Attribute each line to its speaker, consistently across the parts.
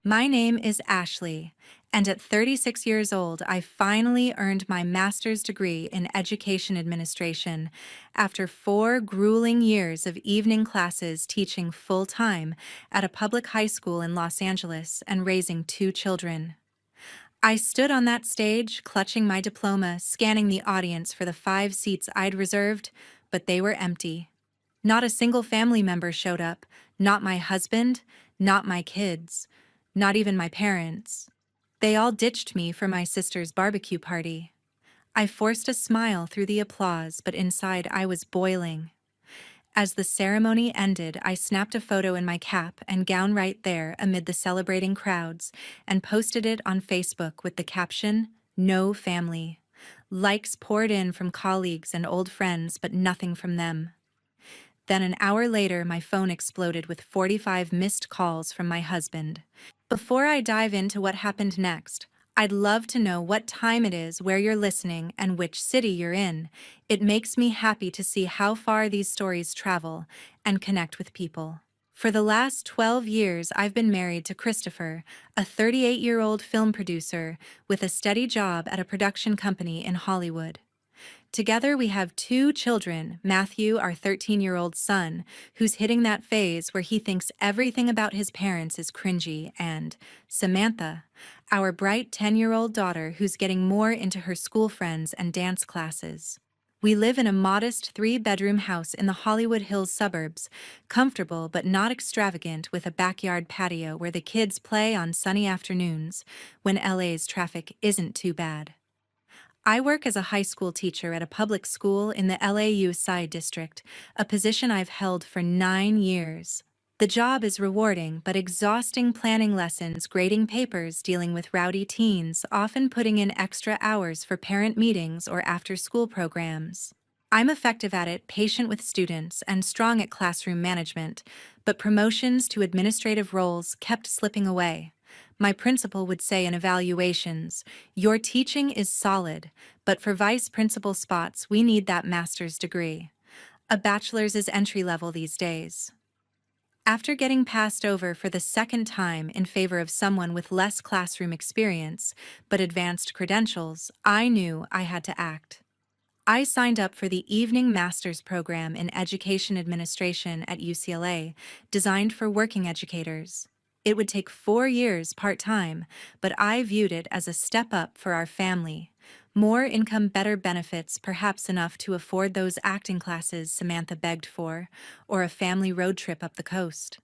Speaker 1: My name is Ashley, and at 36 years old, I finally earned my master's degree in education administration after 4 grueling years of evening classes teaching full-time at a public high school in Los Angeles and raising 2 children. I stood on that stage, clutching my diploma, scanning the audience for the 5 seats I'd reserved, but they were empty. Not a single family member showed up, not my husband, not my kids, not even my parents. They all ditched me for my sister's barbecue party. I forced a smile through the applause, but inside I was boiling. As the ceremony ended, I snapped a photo in my cap and gown right there amid the celebrating crowds and posted it on Facebook with the caption, "No family." Likes poured in from colleagues and old friends, but nothing from them. Then an hour later, my phone exploded with 45 missed calls from my husband. Before I dive into what happened next, I'd love to know what time it is, where you're listening, and which city you're in. It makes me happy to see how far these stories travel and connect with people. For the last 12 years, I've been married to Christopher, a 38-year-old film producer with a steady job at a production company in Hollywood. Together, we have 2 children, Matthew, our 13-year-old son, who's hitting that phase where he thinks everything about his parents is cringy, and Samantha, our bright 10-year-old daughter who's getting more into her school friends and dance classes. We live in a modest 3-bedroom house in the Hollywood Hills suburbs, comfortable but not extravagant, with a backyard patio where the kids play on sunny afternoons when LA's traffic isn't too bad. I work as a high school teacher at a public school in the LA Side District, a position I've held for 9 years. The job is rewarding but exhausting, planning lessons, grading papers, dealing with rowdy teens, often putting in extra hours for parent meetings or after-school programs. I'm effective at it, patient with students, and strong at classroom management, but promotions to administrative roles kept slipping away. My principal would say in evaluations, "Your teaching is solid, but for vice principal spots, we need that master's degree." A bachelor's is entry level these days. After getting passed over for the second time in favor of someone with less classroom experience but advanced credentials, I knew I had to act. I signed up for the evening master's program in education administration at UCLA, designed for working educators. It would take 4 years part-time, but I viewed it as a step up for our family. More income, better benefits, perhaps enough to afford those acting classes Samantha begged for, or a family road trip up the coast.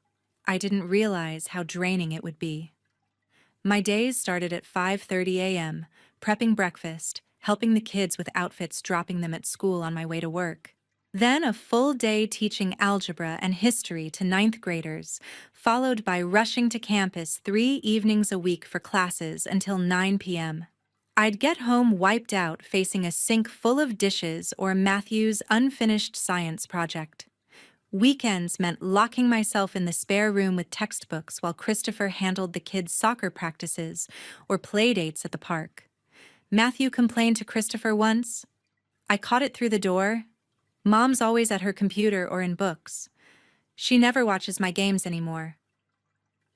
Speaker 1: I didn't realize how draining it would be. My days started at 5:30 a.m., prepping breakfast, helping the kids with outfits, dropping them at school on my way to work. Then a full day teaching algebra and history to 9th graders, followed by rushing to campus 3 evenings a week for classes until 9 p.m. I'd get home wiped out, facing a sink full of dishes or Matthew's unfinished science project. Weekends meant locking myself in the spare room with textbooks while Christopher handled the kids' soccer practices or play dates at the park. Matthew complained to Christopher once, "I caught it through the door. Mom's always at her computer or in books. She never watches my games anymore."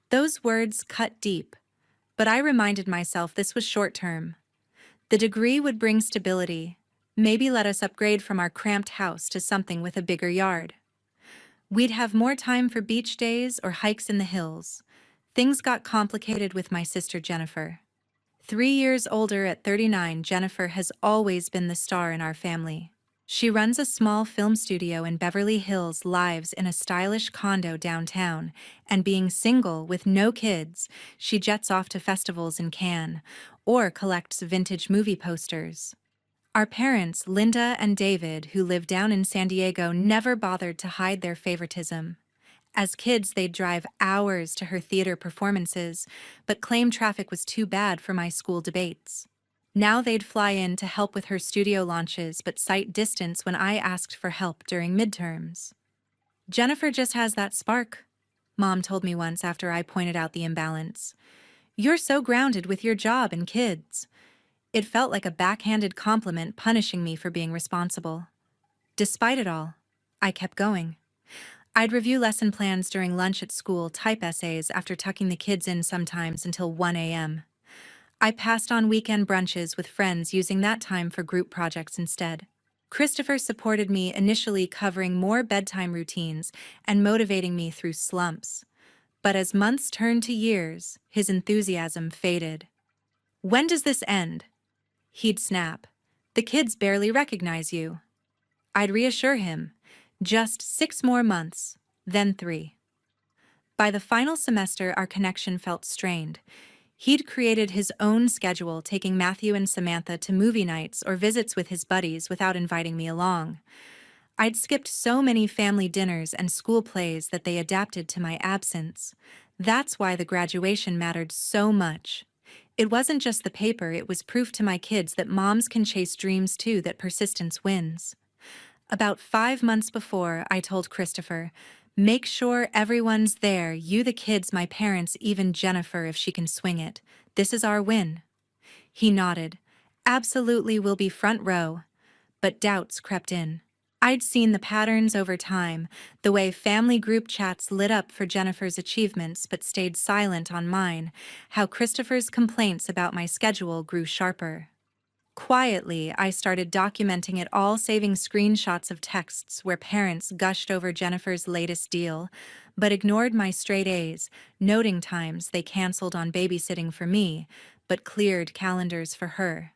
Speaker 1: Those words cut deep, but I reminded myself this was short-term. The degree would bring stability, maybe let us upgrade from our cramped house to something with a bigger yard. We'd have more time for beach days or hikes in the hills. Things got complicated with my sister Jennifer. 3 years older at 39, Jennifer has always been the star in our family. She runs a small film studio in Beverly Hills, lives in a stylish condo downtown, and being single with no kids, she jets off to festivals in Cannes or collects vintage movie posters. Our parents, Linda and David, who live down in San Diego, never bothered to hide their favoritism. As kids, they'd drive hours to her theater performances, but claimed traffic was too bad for my school debates. Now they'd fly in to help with her studio launches, but cite distance when I asked for help during midterms. "Jennifer just has that spark," Mom told me once after I pointed out the imbalance. "You're so grounded with your job and kids." It felt like a backhanded compliment, punishing me for being responsible. Despite it all, I kept going. I'd review lesson plans during lunch at school, type essays after tucking the kids in sometimes until 1 a.m. I passed on weekend brunches with friends using that time for group projects instead. Christopher supported me initially, covering more bedtime routines and motivating me through slumps. But as months turned to years, his enthusiasm faded. "When does this end?" He'd snap. "The kids barely recognize you." I'd reassure him. "Just 6 more months, then 3. By the final semester, our connection felt strained. He'd created his own schedule, taking Matthew and Samantha to movie nights or visits with his buddies without inviting me along. I'd skipped so many family dinners and school plays that they adapted to my absence. That's why the graduation mattered so much. It wasn't just the paper, it was proof to my kids that moms can chase dreams too, that persistence wins. About 5 months before, I told Christopher, "Make sure everyone's there, you, the kids, my parents, even Jennifer if she can swing it. This is our win." He nodded. "Absolutely, we'll be front row." But doubts crept in. I'd seen the patterns over time, the way family group chats lit up for Jennifer's achievements but stayed silent on mine, how Christopher's complaints about my schedule grew sharper. Quietly, I started documenting it all, saving screenshots of texts where parents gushed over Jennifer's latest deal, but ignored my straight A's, noting times they canceled on babysitting for me, but cleared calendars for her.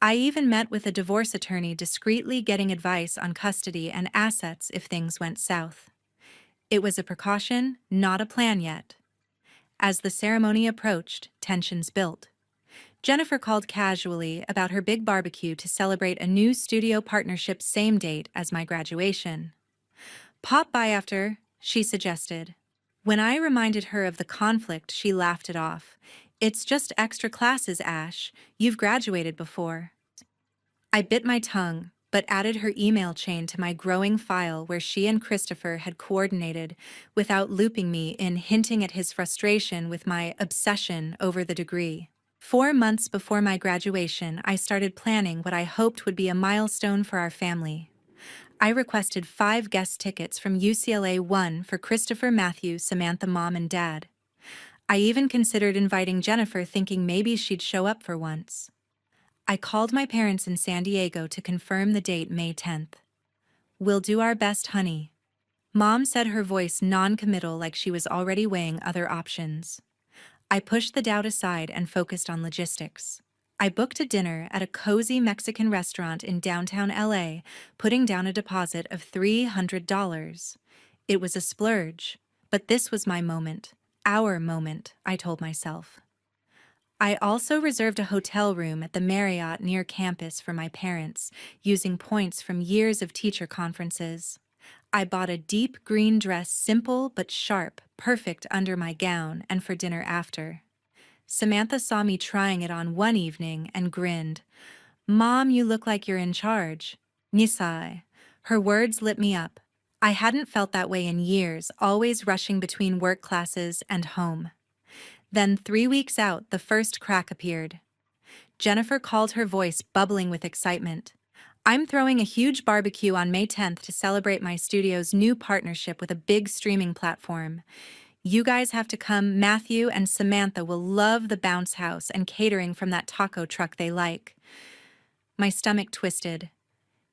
Speaker 1: I even met with a divorce attorney, discreetly getting advice on custody and assets if things went south. It was a precaution, not a plan yet. As the ceremony approached, tensions built. Jennifer called casually about her big barbecue to celebrate a new studio partnership, same date as my graduation. "Pop by after," she suggested. When I reminded her of the conflict, she laughed it off. "It's just extra classes, Ash. You've graduated before." I bit my tongue, but added her email chain to my growing file where she and Christopher had coordinated, without looping me in, hinting at his frustration with my obsession over the degree. 4 months before my graduation, I started planning what I hoped would be a milestone for our family. I requested 5 guest tickets from UCLA, 1 for Christopher, Matthew, Samantha, Mom, and Dad. I even considered inviting Jennifer, thinking maybe she'd show up for once. I called my parents in San Diego to confirm the date, May 10th. "We'll do our best, honey." Mom said, her voice non-committal, like she was already weighing other options. I pushed the doubt aside and focused on logistics. I booked a dinner at a cozy Mexican restaurant in downtown LA, putting down a deposit of $300. It was a splurge, but this was my moment, our moment, I told myself. I also reserved a hotel room at the Marriott near campus for my parents, using points from years of teacher conferences. I bought a deep green dress, simple but sharp, perfect under my gown and for dinner after. Samantha saw me trying it on one evening and grinned. "Mom, you look like you're in charge." Nisai. Her words lit me up. I hadn't felt that way in years, always rushing between work classes and home. Then 3 weeks out, the first crack appeared. Jennifer called, her voice bubbling with excitement. "I'm throwing a huge barbecue on May 10th to celebrate my studio's new partnership with a big streaming platform. You guys have to come. Matthew and Samantha will love the bounce house and catering from that taco truck they like." My stomach twisted.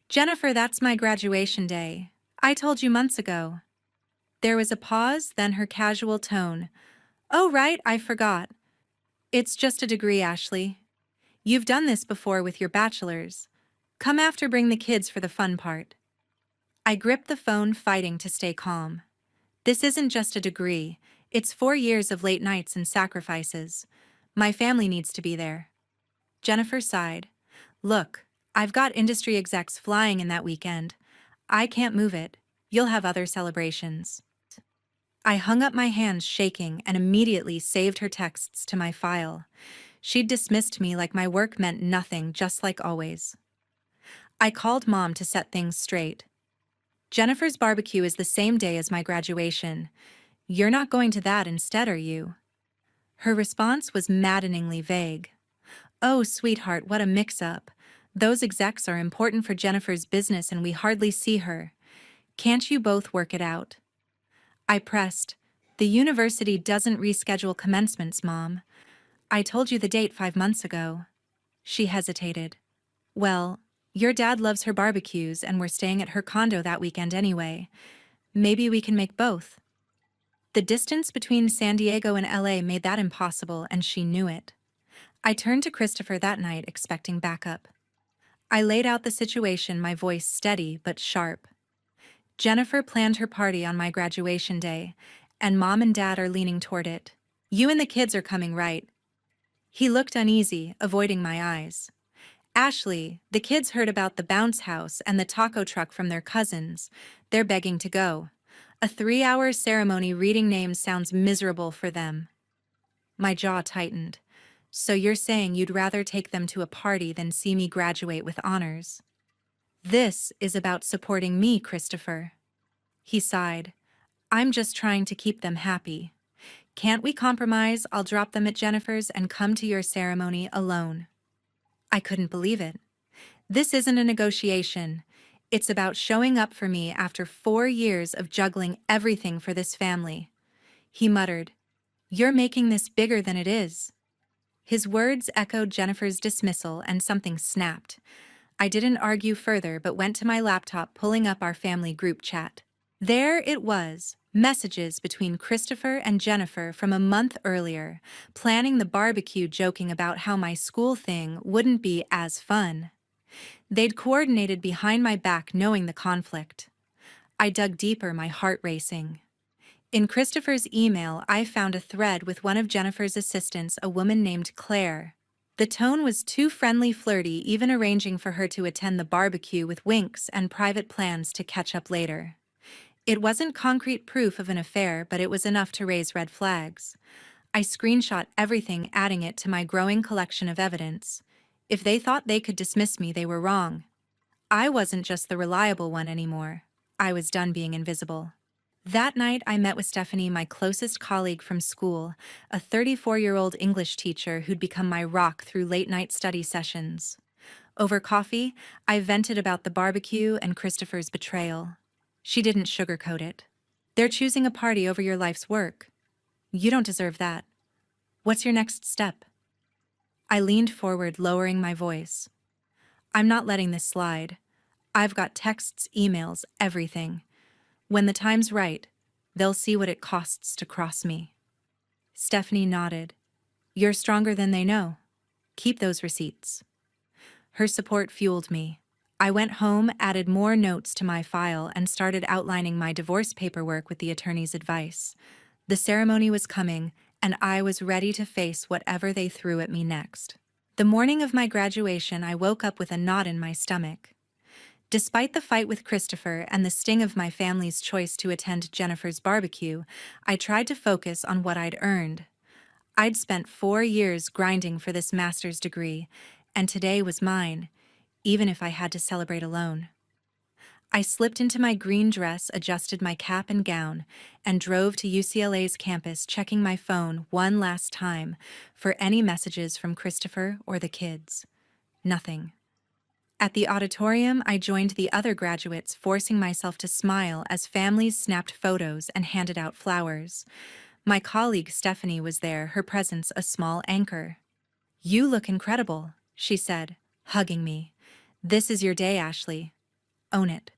Speaker 1: "Jennifer, that's my graduation day. I told you months ago." There was a pause, then her casual tone. "Oh, right, I forgot. It's just a degree, Ashley. You've done this before with your bachelor's. Come after, bring the kids for the fun part." I gripped the phone, fighting to stay calm. This isn't just a degree. It's 4 years of late nights and sacrifices. My family needs to be there. Jennifer sighed. "Look, I've got industry execs flying in that weekend. I can't move it. You'll have other celebrations." I hung up my hands, shaking, and immediately saved her texts to my file. She'd dismissed me like my work meant nothing, just like always. I called Mom to set things straight. "Jennifer's barbecue is the same day as my graduation. You're not going to that instead, are you?" Her response was maddeningly vague. "Oh, sweetheart, what a mix-up. Those execs are important for Jennifer's business and we hardly see her. Can't you both work it out?" I pressed. The university doesn't reschedule commencements, Mom. I told you the date 5 months ago. She hesitated. Well, your dad loves her barbecues and we're staying at her condo that weekend anyway. Maybe we can make both. The distance between San Diego and LA made that impossible, and she knew it. I turned to Christopher that night expecting backup. I laid out the situation, my voice steady but sharp. Jennifer planned her party on my graduation day, and Mom and Dad are leaning toward it. You and the kids are coming, right? He looked uneasy, avoiding my eyes. Ashley, the kids heard about the bounce house and the taco truck from their cousins. They're begging to go. A 3-hour ceremony reading names sounds miserable for them. My jaw tightened. So you're saying you'd rather take them to a party than see me graduate with honors? This is about supporting me, Christopher. He sighed. I'm just trying to keep them happy. Can't we compromise? I'll drop them at Jennifer's and come to your ceremony alone. I couldn't believe it. This isn't a negotiation. It's about showing up for me after 4 years of juggling everything for this family. He muttered, You're making this bigger than it is. His words echoed Jennifer's dismissal, and something snapped. I didn't argue further but went to my laptop, pulling up our family group chat. There it was, messages between Christopher and Jennifer from a month earlier, planning the barbecue, joking about how my school thing wouldn't be as fun. They'd coordinated behind my back, knowing the conflict. I dug deeper, my heart racing. In Christopher's email, I found a thread with one of Jennifer's assistants, a woman named Claire. The tone was too friendly, flirty, even arranging for her to attend the barbecue with winks and private plans to catch up later. It wasn't concrete proof of an affair, but it was enough to raise red flags. I screenshot everything, adding it to my growing collection of evidence. If they thought they could dismiss me, they were wrong. I wasn't just the reliable one anymore. I was done being invisible. That night, I met with Stephanie, my closest colleague from school, a 34-year-old English teacher who'd become my rock through late-night study sessions. Over coffee, I vented about the barbecue and Christopher's betrayal. She didn't sugarcoat it. They're choosing a party over your life's work. You don't deserve that. What's your next step? I leaned forward, lowering my voice. I'm not letting this slide. I've got texts, emails, everything. When the time's right, they'll see what it costs to cross me. Stephanie nodded. You're stronger than they know. Keep those receipts. Her support fueled me. I went home, added more notes to my file, and started outlining my divorce paperwork with the attorney's advice. The ceremony was coming, and I was ready to face whatever they threw at me next. The morning of my graduation, I woke up with a knot in my stomach. Despite the fight with Christopher and the sting of my family's choice to attend Jennifer's barbecue, I tried to focus on what I'd earned. I'd spent 4 years grinding for this master's degree, and today was mine, even if I had to celebrate alone. I slipped into my green dress, adjusted my cap and gown, and drove to UCLA's campus, checking my phone one last time for any messages from Christopher or the kids. Nothing. At the auditorium, I joined the other graduates, forcing myself to smile as families snapped photos and handed out flowers. My colleague Stephanie was there, her presence a small anchor. You look incredible, she said, hugging me. This is your day, Ashley. Own it.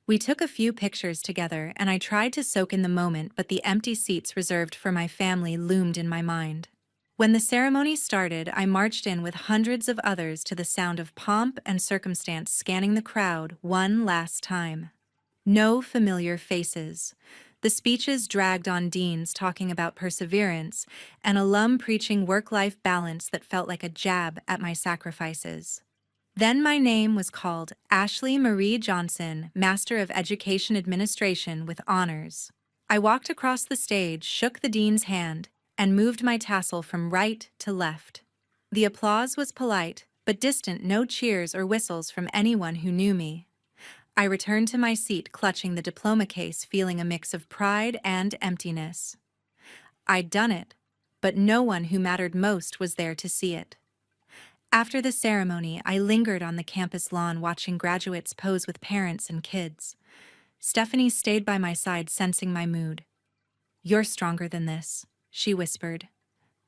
Speaker 1: We took a few pictures together, and I tried to soak in the moment, but the empty seats reserved for my family loomed in my mind. When the ceremony started, I marched in with hundreds of others to the sound of pomp and circumstance, scanning the crowd one last time. No familiar faces. The speeches dragged on, deans talking about perseverance, and alum preaching work-life balance that felt like a jab at my sacrifices. Then my name was called, Ashley Marie Johnson, Master of Education Administration with honors. I walked across the stage, shook the dean's hand, and moved my tassel from right to left. The applause was polite, but distant, no cheers or whistles from anyone who knew me. I returned to my seat, clutching the diploma case, feeling a mix of pride and emptiness. I'd done it, but no one who mattered most was there to see it. After the ceremony, I lingered on the campus lawn, watching graduates pose with parents and kids. Stephanie stayed by my side, sensing my mood. "You're stronger than this," she whispered.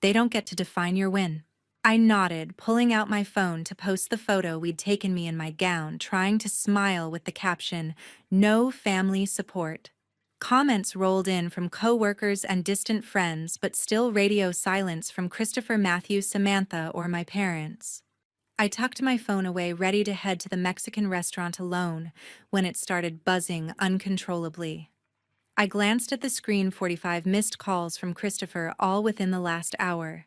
Speaker 1: "They don't get to define your win." I nodded, pulling out my phone to post the photo we'd taken me in my gown, trying to smile with the caption, "No family support." Comments rolled in from coworkers and distant friends, but still radio silence from Christopher, Matthew, Samantha, or my parents. I tucked my phone away, ready to head to the Mexican restaurant alone, when it started buzzing uncontrollably. I glanced at the screen. 45 missed calls from Christopher, all within the last hour.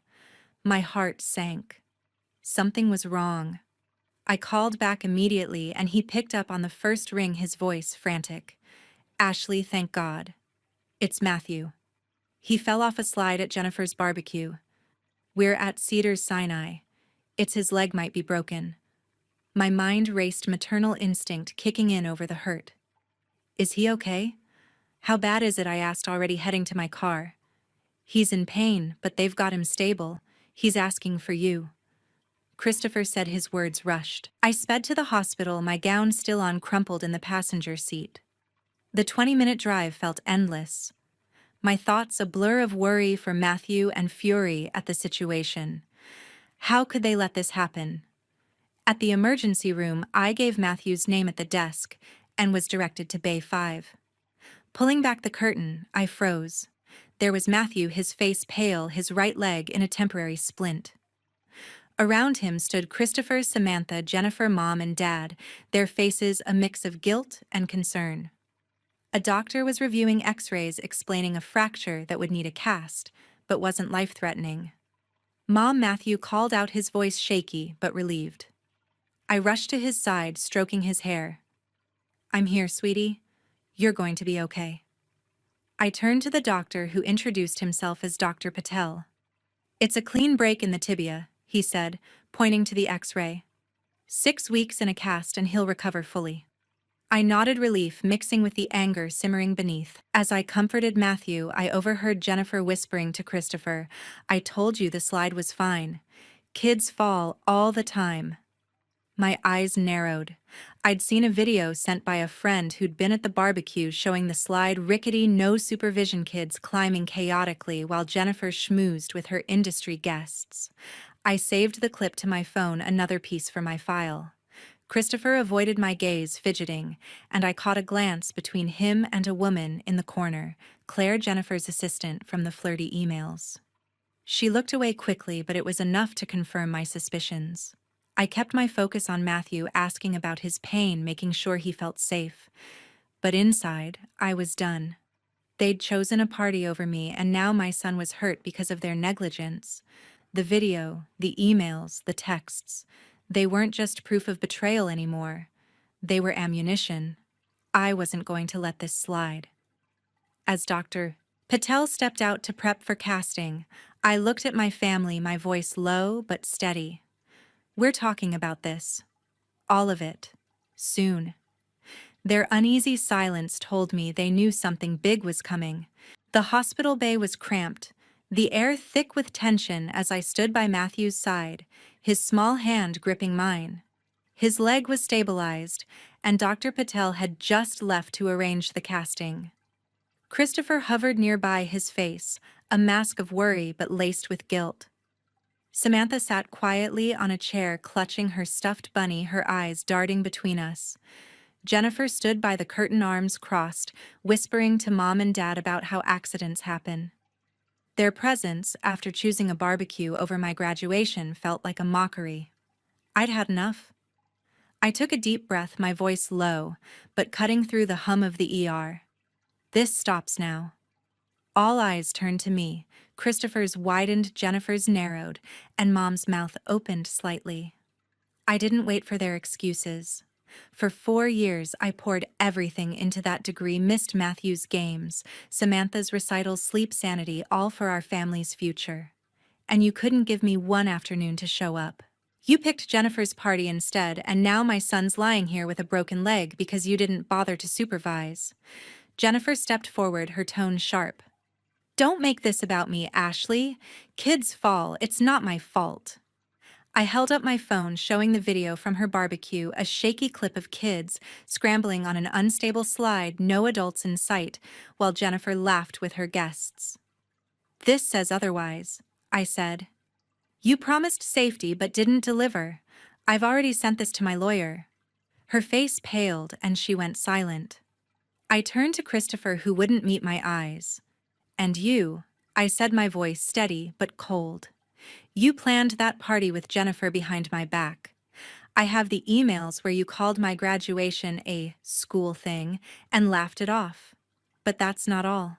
Speaker 1: My heart sank. Something was wrong. I called back immediately, and he picked up on the first ring, his voice frantic. "Ashley, thank God. It's Matthew. He fell off a slide at Jennifer's barbecue. We're at Cedars Sinai. It's his leg might be broken." My mind raced, maternal instinct kicking in over the hurt. "Is he okay? How bad is it?" I asked, already heading to my car. "He's in pain, but they've got him stable. He's asking for you." Christopher said, his words rushed. I sped to the hospital, my gown still on, crumpled in the passenger seat. The 20-minute drive felt endless. My thoughts a blur of worry for Matthew and fury at the situation. How could they let this happen? At the emergency room, I gave Matthew's name at the desk and was directed to Bay 5. Pulling back the curtain, I froze. There was Matthew, his face pale, his right leg in a temporary splint. Around him stood Christopher, Samantha, Jennifer, Mom, and Dad, their faces a mix of guilt and concern. A doctor was reviewing x-rays, explaining a fracture that would need a cast, but wasn't life-threatening. Mom, Matthew called out, his voice shaky but relieved. I rushed to his side, stroking his hair. "I'm here, sweetie. You're going to be okay." I turned to the doctor, who introduced himself as Dr. Patel. "It's a clean break in the tibia," he said, pointing to the x-ray. "6 weeks in a cast and he'll recover fully." I nodded, relief mixing with the anger simmering beneath. As I comforted Matthew, I overheard Jennifer whispering to Christopher, "I told you the slide was fine. Kids fall all the time." My eyes narrowed. I'd seen a video sent by a friend who'd been at the barbecue showing the slide, rickety, no supervision kids climbing chaotically while Jennifer schmoozed with her industry guests. I saved the clip to my phone, another piece for my file. Christopher avoided my gaze, fidgeting, and I caught a glance between him and a woman in the corner, Claire, Jennifer's assistant from the flirty emails. She looked away quickly, but it was enough to confirm my suspicions. I kept my focus on Matthew, asking about his pain, making sure he felt safe. But inside, I was done. They'd chosen a party over me, and now my son was hurt because of their negligence. The video, the emails, the texts. They weren't just proof of betrayal anymore. They were ammunition. I wasn't going to let this slide. As Dr. Patel stepped out to prep for casting, I looked at my family, my voice low but steady. "We're talking about this. All of it. Soon." Their uneasy silence told me they knew something big was coming. The hospital bay was cramped, the air thick with tension as I stood by Matthew's side, his small hand gripping mine. His leg was stabilized, and Dr. Patel had just left to arrange the casting. Christopher hovered nearby, his face, a mask of worry but laced with guilt. Samantha sat quietly on a chair, clutching her stuffed bunny, her eyes darting between us. Jennifer stood by the curtain, arms crossed, whispering to Mom and Dad about how accidents happen. Their presence, after choosing a barbecue over my graduation, felt like a mockery. I'd had enough. I took a deep breath, my voice low, but cutting through the hum of the ER. "This stops now." All eyes turned to me. Christopher's widened, Jennifer's narrowed, and Mom's mouth opened slightly. I didn't wait for their excuses. For 4 years, I poured everything into that degree, missed Matthew's games, Samantha's recitals, sleep, sanity, all for our family's future. And you couldn't give me one afternoon to show up. You picked Jennifer's party instead, and now my son's lying here with a broken leg because you didn't bother to supervise. Jennifer stepped forward, her tone sharp. "Don't make this about me, Ashley. Kids fall. It's not my fault." I held up my phone showing the video from her barbecue, a shaky clip of kids scrambling on an unstable slide, no adults in sight, while Jennifer laughed with her guests. "This says otherwise," I said. "You promised safety but didn't deliver. I've already sent this to my lawyer." Her face paled and she went silent. I turned to Christopher, who wouldn't meet my eyes. "And you," I said, my voice steady but cold. "You planned that party with Jennifer behind my back. I have the emails where you called my graduation a school thing and laughed it off. But that's not all."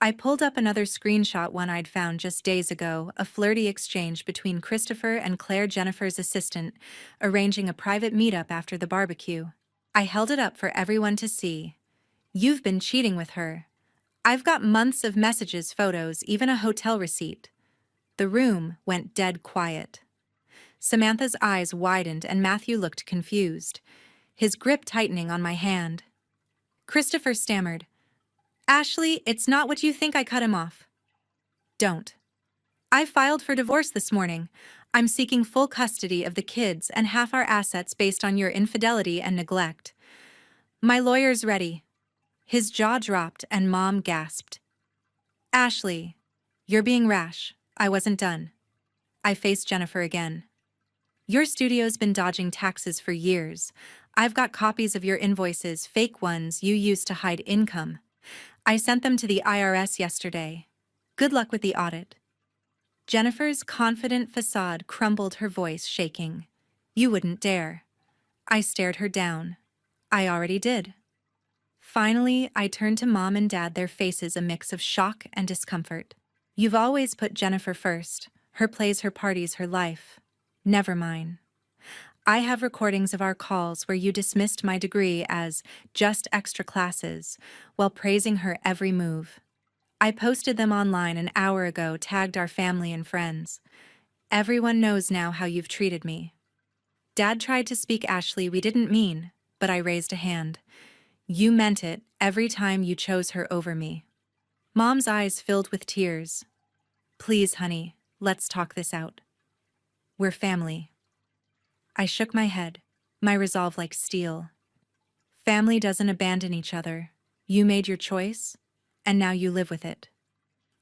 Speaker 1: I pulled up another screenshot, one I'd found just days ago, a flirty exchange between Christopher and Claire, Jennifer's assistant, arranging a private meetup after the barbecue. I held it up for everyone to see. "You've been cheating with her. I've got months of messages, photos, even a hotel receipt." The room went dead quiet. Samantha's eyes widened and Matthew looked confused, his grip tightening on my hand. Christopher stammered, "Ashley, it's not what you think. I cut him off." "Don't. I filed for divorce this morning. I'm seeking full custody of the kids and half our assets based on your infidelity and neglect. My lawyer's ready." His jaw dropped and Mom gasped. "Ashley, you're being rash. I wasn't done." I faced Jennifer again. "Your studio's been dodging taxes for years. I've got copies of your invoices, fake ones you used to hide income. I sent them to the IRS yesterday. Good luck with the audit." Jennifer's confident facade crumbled, her voice shaking. "You wouldn't dare." I stared her down. "I already did." Finally, I turned to Mom and Dad, their faces a mix of shock and discomfort. "You've always put Jennifer first. Her plays, her parties, her life. Never mine. I have recordings of our calls where you dismissed my degree as just extra classes while praising her every move. I posted them online an hour ago, tagged our family and friends. Everyone knows now how you've treated me." Dad tried to speak. "Ashley, we didn't mean," but I raised a hand. "You meant it every time you chose her over me." Mom's eyes filled with tears. "Please, honey, let's talk this out. We're family." I shook my head, my resolve like steel. "Family doesn't abandon each other. You made your choice, and now you live with it.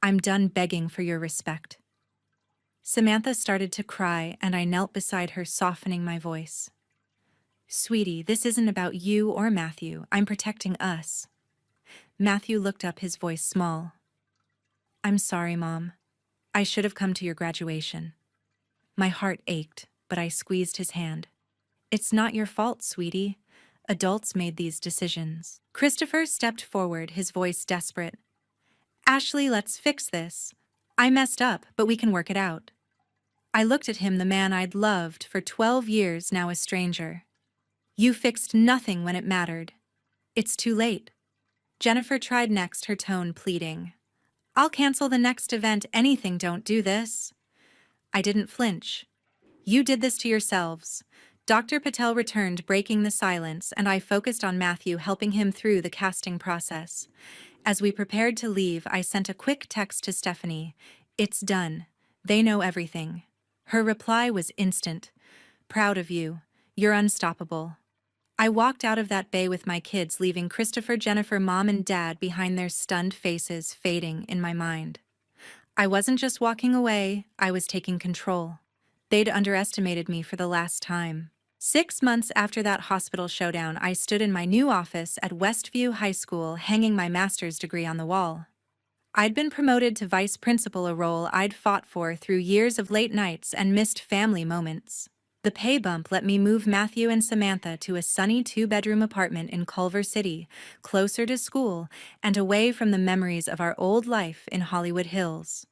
Speaker 1: I'm done begging for your respect." Samantha started to cry, and I knelt beside her, softening my voice. "Sweetie, this isn't about you or Matthew. I'm protecting us." Matthew looked up, his voice small. "I'm sorry, Mom. I should have come to your graduation." My heart ached, but I squeezed his hand. "It's not your fault, sweetie. Adults made these decisions." Christopher stepped forward, his voice desperate. "Ashley, let's fix this. I messed up, but we can work it out." I looked at him, the man I'd loved for 12 years, now a stranger. "You fixed nothing when it mattered. It's too late." Jennifer tried next, her tone pleading. "I'll cancel the next event, anything, don't do this." I didn't flinch. "You did this to yourselves." Dr. Patel returned, breaking the silence, and I focused on Matthew, helping him through the casting process. As we prepared to leave, I sent a quick text to Stephanie. "It's done. They know everything." Her reply was instant. "Proud of you. You're unstoppable." I walked out of that bay with my kids, leaving Christopher, Jennifer, Mom, and Dad behind, their stunned faces fading in my mind. I wasn't just walking away, I was taking control. They'd underestimated me for the last time. 6 months after that hospital showdown, I stood in my new office at Westview High School, hanging my master's degree on the wall. I'd been promoted to vice principal, a role I'd fought for through years of late nights and missed family moments. The pay bump let me move Matthew and Samantha to a sunny 2-bedroom apartment in Culver City, closer to school and away from the memories of our old life in Hollywood Hills.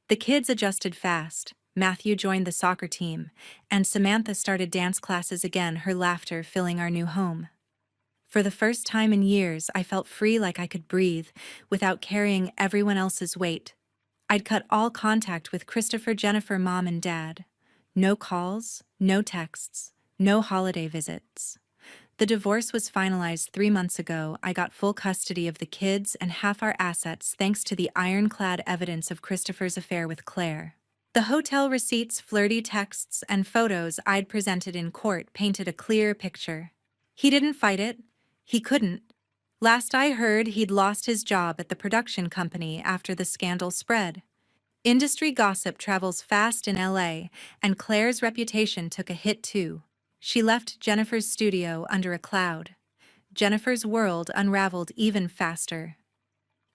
Speaker 1: The kids adjusted fast. Matthew joined the soccer team, and Samantha started dance classes again, her laughter filling our new home. For the first time in years, I felt free, like I could breathe, without carrying everyone else's weight. I'd cut all contact with Christopher, Jennifer, Mom, and Dad. No calls, no texts, no holiday visits. The divorce was finalized 3 months ago. I got full custody of the kids and half our assets thanks to the ironclad evidence of Christopher's affair with Claire. The hotel receipts, flirty texts, and photos I'd presented in court painted a clear picture. He didn't fight it. He couldn't. Last I heard, he'd lost his job at the production company after the scandal spread. Industry gossip travels fast in LA, and Claire's reputation took a hit too. She left Jennifer's studio under a cloud. Jennifer's world unraveled even faster.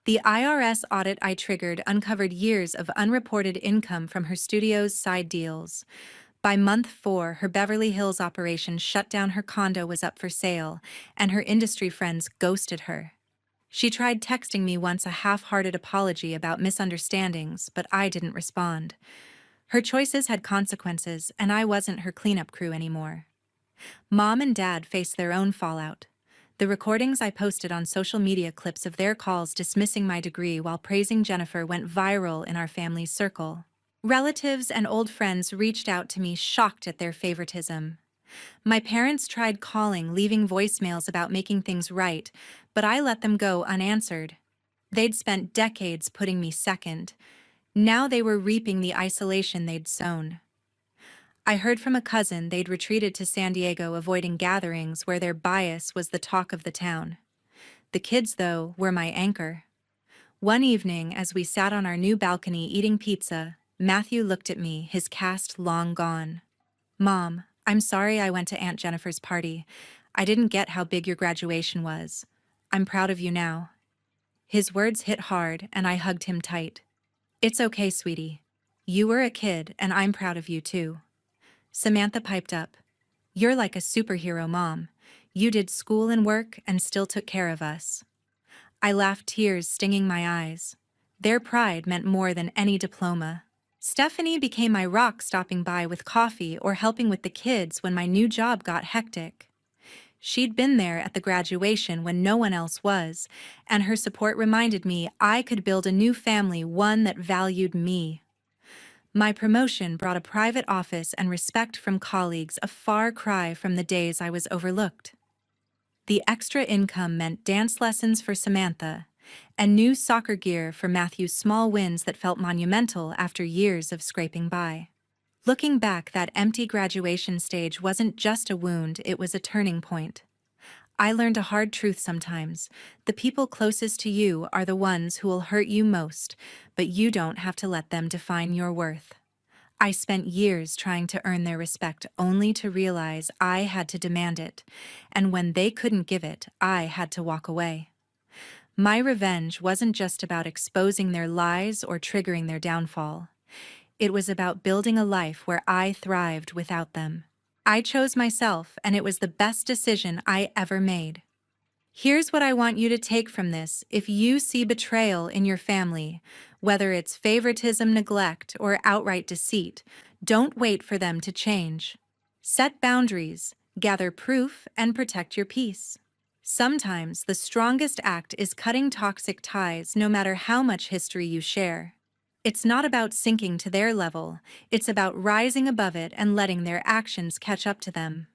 Speaker 1: The IRS audit I triggered uncovered years of unreported income from her studio's side deals. By month 4, her Beverly Hills operation shut down, her condo was up for sale, and her industry friends ghosted her. She tried texting me once, a half-hearted apology about misunderstandings, but I didn't respond. Her choices had consequences, and I wasn't her cleanup crew anymore. Mom and Dad faced their own fallout. The recordings I posted on social media, clips of their calls dismissing my degree while praising Jennifer, went viral in our family's circle. Relatives and old friends reached out to me, shocked at their favoritism. My parents tried calling, leaving voicemails about making things right, but I let them go unanswered. They'd spent decades putting me second. Now they were reaping the isolation they'd sown. I heard from a cousin they'd retreated to San Diego, avoiding gatherings where their bias was the talk of the town. The kids, though, were my anchor. One evening, as we sat on our new balcony eating pizza, Matthew looked at me, his cast long gone. "Mom, I'm sorry I went to Aunt Jennifer's party. I didn't get how big your graduation was. I'm proud of you now." His words hit hard, and I hugged him tight. "It's okay, sweetie. You were a kid, and I'm proud of you too." Samantha piped up. "You're like a superhero, Mom. You did school and work and still took care of us." I laughed, tears stinging my eyes. Their pride meant more than any diploma. Stephanie became my rock, stopping by with coffee or helping with the kids when my new job got hectic. She'd been there at the graduation when no one else was, and her support reminded me I could build a new family, one that valued me. My promotion brought a private office and respect from colleagues, a far cry from the days I was overlooked. The extra income meant dance lessons for Samantha and new soccer gear for Matthew, small wins that felt monumental after years of scraping by. Looking back, that empty graduation stage wasn't just a wound, it was a turning point. I learned a hard truth sometimes. The people closest to you are the ones who will hurt you most, but you don't have to let them define your worth. I spent years trying to earn their respect, only to realize I had to demand it, and when they couldn't give it, I had to walk away. My revenge wasn't just about exposing their lies or triggering their downfall. It was about building a life where I thrived without them. I chose myself, and it was the best decision I ever made. Here's what I want you to take from this. If you see betrayal in your family, whether it's favoritism, neglect, or outright deceit, don't wait for them to change. Set boundaries, gather proof, and protect your peace. Sometimes the strongest act is cutting toxic ties, no matter how much history you share. It's not about sinking to their level, it's about rising above it and letting their actions catch up to them.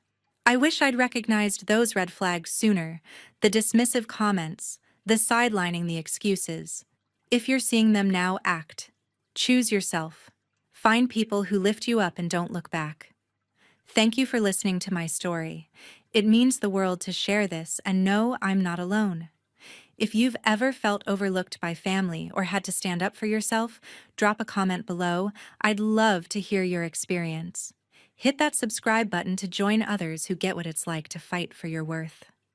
Speaker 1: I wish I'd recognized those red flags sooner, the dismissive comments, the sidelining, the excuses. If you're seeing them now, act. Choose yourself. Find people who lift you up and don't look back. Thank you for listening to my story. It means the world to share this and know I'm not alone. If you've ever felt overlooked by family or had to stand up for yourself, drop a comment below. I'd love to hear your experience. Hit that subscribe button to join others who get what it's like to fight for your worth.